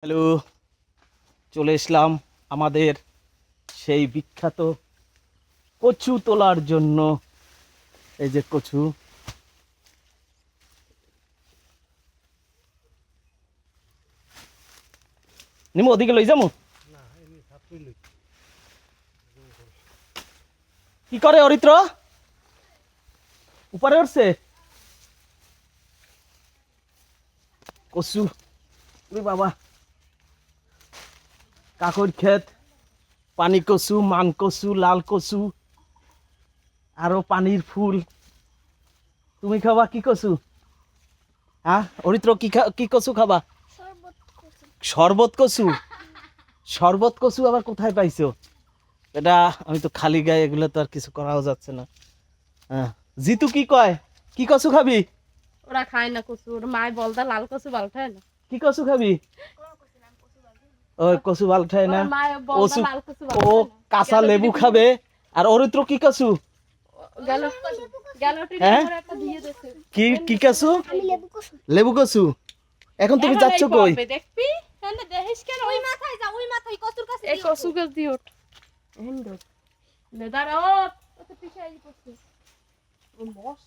Hello, চলে এসলাম আমাদের সেই বিখ্যাত কচু তোলার জন্য। এই যে কচু, নিমো ওদিকে লই যাবো। কি করে অরিত্র উপরে উঠছে কচু। ওরে বাবা, কাকর ক্ষেত, পানি কচু, মান কচু, লাল কচু, আরো পানির ফুল। তুমি খাবা কি কচু? হ্যাঁ অরিত্র, কি কচু খাবা? শরবত কচু। শরবত কচু আবার কোথায় পাইছো এটা? আমি তো খালি গায়ে, এগুলো তো আর কিছু করাও যাচ্ছে না। হ্যাঁ, জিতু কি কয়, কি কচু খাবি? ওরা খায় না কচু, ওর মায় বলদা লাল কচু বালঠায় না। কি কচু খাবি? ওই কচু বালঠায় না। ওর মায় বলদা কচু, লাল কচু ও বালঠায় না। কাঁচা লেবু খাবে। আর অরিত্র কি কচু? গেল গেল টিনে হ্যাঁ, করে একটা দিয়ে দিয়েছে। কি কি কচু? লেবু কচু। এখন তুমি এখন যাচ্ছ এই কই? পাবে, দেখবি হ্যাঁ দেখিস কেন ওই মাথায় যা, ওই মাথায় কচুর কাছে এই কচু গাছ দিয়ে ওঠ হেন্ড লেদার ও তো পিছাই করছিস ও মশ